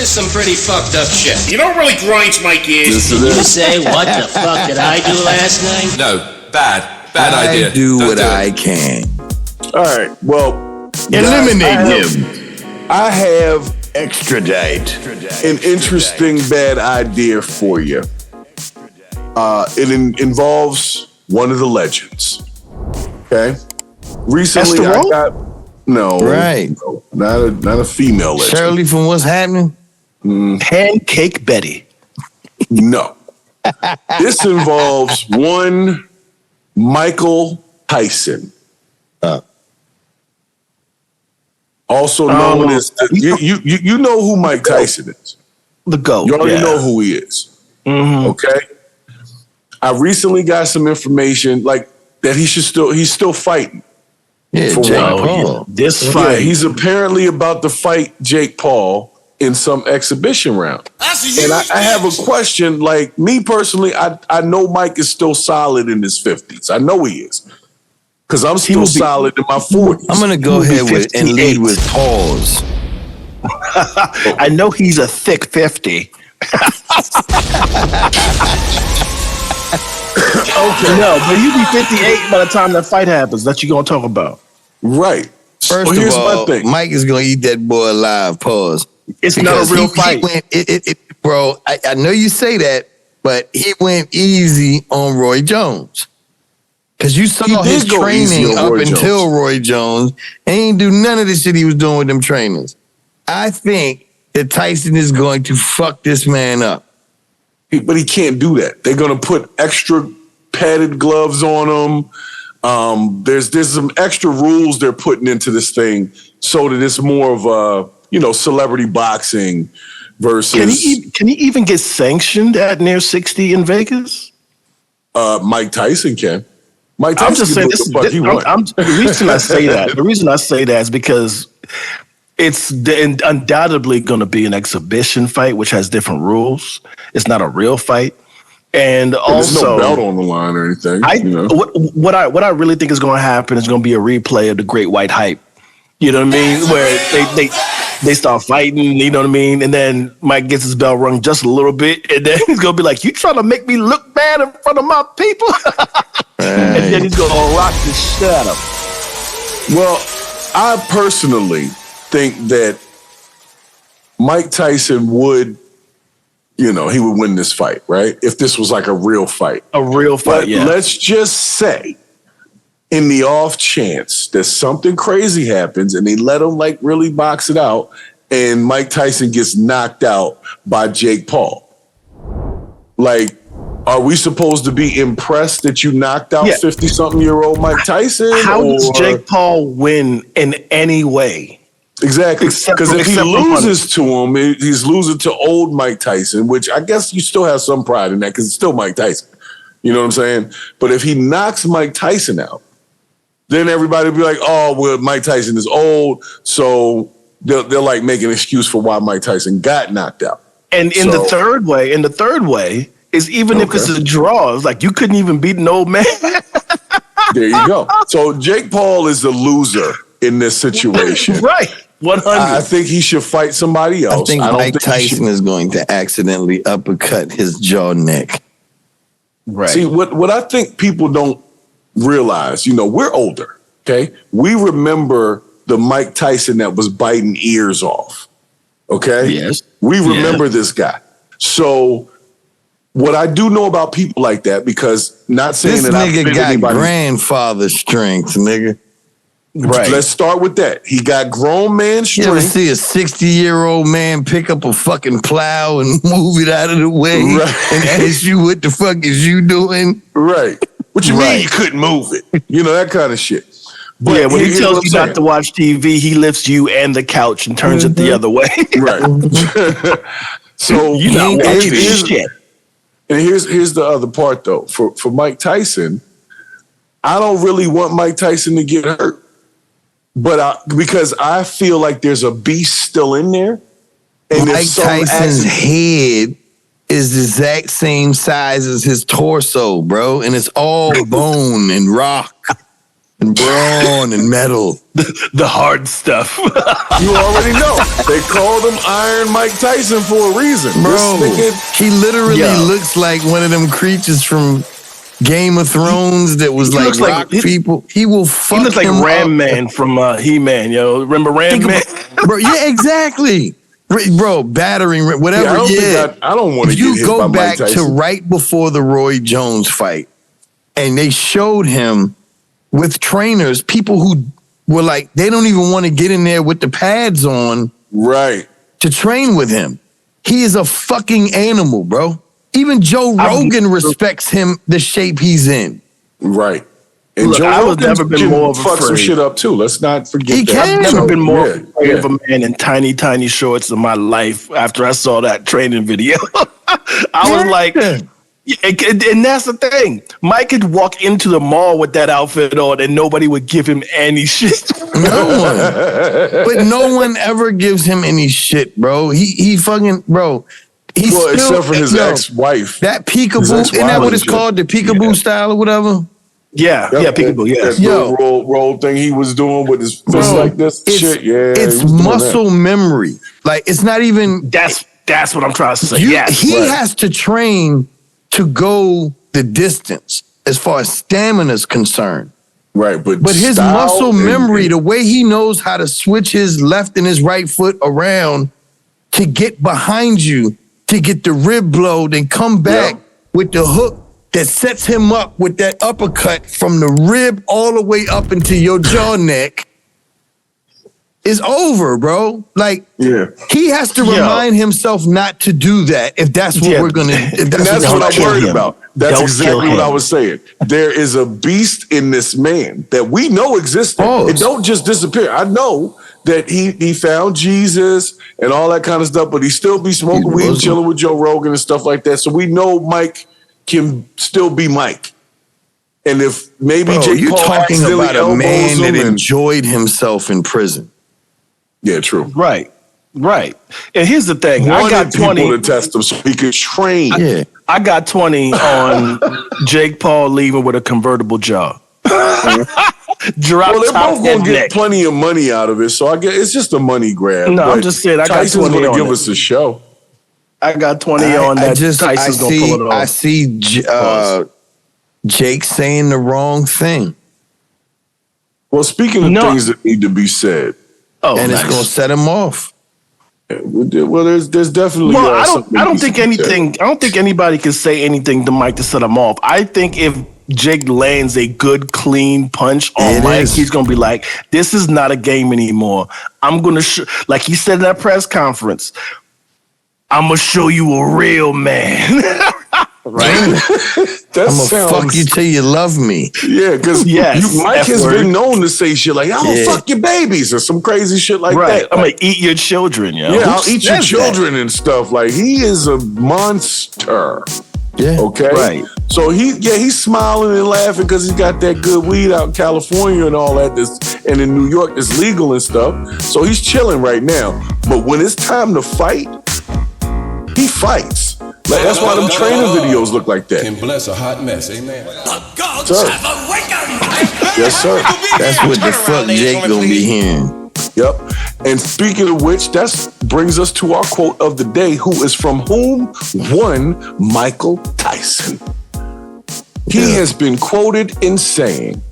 is some pretty fucked up shit. You know what really grinds my gears? Did you say, what the fuck did I do last night? No, bad idea. I do what I can. All right, well, eliminate him. I have Extradite. an interesting bad idea for you. It involves one of the legends. Okay, recently I got right, no, not a female legend. Shirley from What's Happening. Pancake Betty. No, this involves one Michael Tyson. Also known as you know who Mike Tyson is. The GOAT. You already know who he is. Mm-hmm. Okay. I recently got some information like that he's still fighting. Yeah, for JakePaul. This fight. Yeah, he's apparently about to fight JakePaul in some exhibition round. And I have a question. Like me personally, I know Mike is still solid in his 50s. I know he is. Because I'm still solid in my 40s. I'm going to go ahead and lead with pause. I know he's a thick 50. Okay, no, but you be 58 by the time that fight happens. That you gonna talk about, right? First of all, Mike is gonna eat that boy alive. Pause. It's not a real fight, bro. I know you say that, but he went easy on Roy Jones because you saw his training up until Roy Jones, and he didn't do none of the shit he was doing with them trainers. I think that Tyson is going to fuck this man up. But he can't do that. They're going to put extra padded gloves on him. There's some extra rules they're putting into this thing so that it's more of a, celebrity boxing versus. Can he even get sanctioned at near 60 in Vegas? Mike Tyson can. Mike Tyson I'm just saying this. The reason I say that is because it's undoubtedly going to be an exhibition fight, which has different rules. It's not a real fight, and there's also no belt on the line or anything. What I really think is going to happen is going to be a replay of the Great White Hype. You know what I mean? Where they start fighting. You know what I mean? And then Mike gets his bell rung just a little bit, and then he's going to be like, "You trying to make me look bad in front of my people?" And then he's going to rock the shit out of him. Well, I personally think that Mike Tyson would, he would win this fight, right? If this was like a real fight. A real fight, yeah. Let's just say, in the off chance that something crazy happens and they let him like really box it out and Mike Tyson gets knocked out by JakePaul. Like, are we supposed to be impressed that you knocked out 50-something-year-old Mike Tyson? How does JakePaul win in any way? Exactly, because if he loses to him, he's losing to old Mike Tyson, which I guess you still have some pride in that because it's still Mike Tyson. You know what I'm saying? But if he knocks Mike Tyson out, then everybody will be like, oh, well, Mike Tyson is old, so they'll like make an excuse for why Mike Tyson got knocked out. And in the third way is even if it's a draw, it's like you couldn't even beat an old man. There you go. So JakePaul is the loser in this situation. Right. 100. I think he should fight somebody else. I think Mike Tyson is going to accidentally uppercut his jaw neck. Right. See, what I think people don't realize, we're older, okay? We remember the Mike Tyson that was biting ears off, okay? Yes. We remember this guy. So what I do know about people like that, because not saying this that nigga got grandfather strength, nigga. Right. Let's start with that. He got grown man strength. You ever see a 60-year-old man pick up a fucking plow and move it out of the way and ask you what the fuck is you doing? Right. What you mean you couldn't move it? That kind of shit. But when he tells you not to watch TV, he lifts you and the couch and turns it the other way. Right. So here's the other part though. For Mike Tyson, I don't really want Mike Tyson to get hurt. But because I feel like there's a beast still in there. And Mike Tyson's head is the exact same size as his torso, bro. And it's all bone and rock and and brawn and metal. The hard stuff. You already know. They called him Iron Mike Tyson for a reason. Bro, he literally Yo. looks like one of them creatures from Game of Thrones that was like rock people. He will fuck He looks like him Ram up. Man from He-Man, yo. Remember Ram Man? Bro, yeah, exactly. Bro, battering, whatever. I don't want to get You hit go by Mike back to Tyson. right before the Roy Jones fight, and they showed him with trainers, people who were like, they don't even want to get in there with the pads on Right. to train with him. He is a fucking animal, bro. Even Joe Rogan respects him, the shape he's in. Right. And Look, Joe I was Rogan never been can more of a fuck some freak. shit up too. Let's not forget He that. can. I've never been more Yeah, afraid of a man in tiny, tiny shorts in my life after I saw that training video. I was like, and that's the thing. Mike could walk into the mall with that outfit on and nobody would give him any shit. No one. But no one ever gives him any shit, bro. He fucking, bro. He's Well, still, except for his ex-wife. That His peekaboo, ex-wife isn't that what it's shit. called? The peekaboo style or whatever? Yeah, peekaboo, yeah. That Yo. little roll thing he was doing with his fist Bro, like this. Shit, yeah. It's he was doing muscle memory. Like, it's not even. That's what I'm trying to say. You, Yes. he has to train to go the distance as far as stamina is concerned. that. Right, but His style muscle and- memory, the way he knows how to switch his left and his right foot around to get behind you, to get the rib blow, then come back with the hook that sets him up with that uppercut from the rib all the way up into your jaw neck is over, bro. Like, he has to remind himself not to do that if that's what we're gonna. If And that's what I'm worried about. That's Don't exactly kill what I him. was saying. There is a beast in this man that we know existed. It don't just disappear. I know that he found Jesus and all that kind of stuff, but he still be smoking weed, chilling with Joe Rogan and stuff like that. So we know Mike can still be Mike. And if maybe Bro, JakePaul you're talking accidentally about a man elbows that him and- enjoyed himself in prison. Yeah, true. Right. And here's the thing. I Wanted got 20 people to test him so he could train. I got 20 on Jake Paul leaving with a convertible jaw. Drop Well, they're top both gonna and get neck. plenty of money out of it, so I guess it's just a money grab. No, I'm but just saying, I got Tyson's 20 gonna on give it. us a show. I got 20 on that. Tyson's gonna pull it off. I see Jake saying the wrong thing. Well, speaking of things that need to be said, and it's gonna set him off. Well, there's definitely. Well, I don't think anybody can say anything to Mike to set him off. I think if Jake lands a good, clean punch on Mike, he's gonna be like, "This is not a game anymore. I'm gonna like he said in that press conference. I'm gonna show you a real man." Right? I'm gonna fuck you till you love me. Yeah, because Mike has been known to say shit like, "I'm gonna fuck your babies" or some crazy shit like that. I'm gonna eat your children, yo. Yeah, I'll eat your children and stuff. Like, he is a monster. Yeah. Okay. Right. So he's smiling and laughing because he got that good weed out in California and all that. And in New York, it's legal and stuff. So he's chilling right now. But when it's time to fight, he fights. Like, that's why them training videos look like that. Can bless a hot mess, amen. Sir. Yes, sir. That's what the fuck Jake gonna be hearing. Yep. And speaking of which, that brings us to our quote of the day, who is from whom? One Michael Tyson. He has been quoted in saying,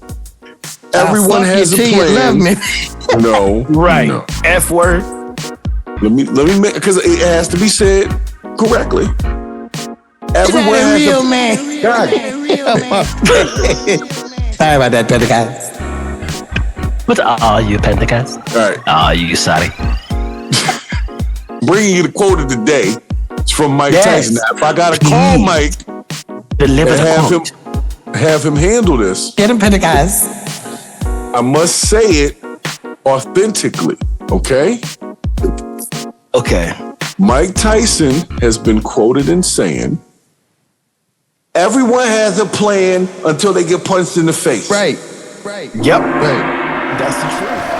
everyone has a plan. No. Right. No. F word. Let me make, because it has to be said correctly. Everyone has real a man. God. Sorry about that, Pentecost. What are you, Pentecost? All right. Are you sorry? Bringing you the quote of the day. It's from Mike Tyson. Now, if I gotta call Mike Deliver and the quote. have him handle this, Get him, Pentecost. I must say it authentically. Okay. Okay. Mike Tyson has been quoted in saying, everyone has a plan until they get punched in the face. Right. Yep. Right. That's the truth.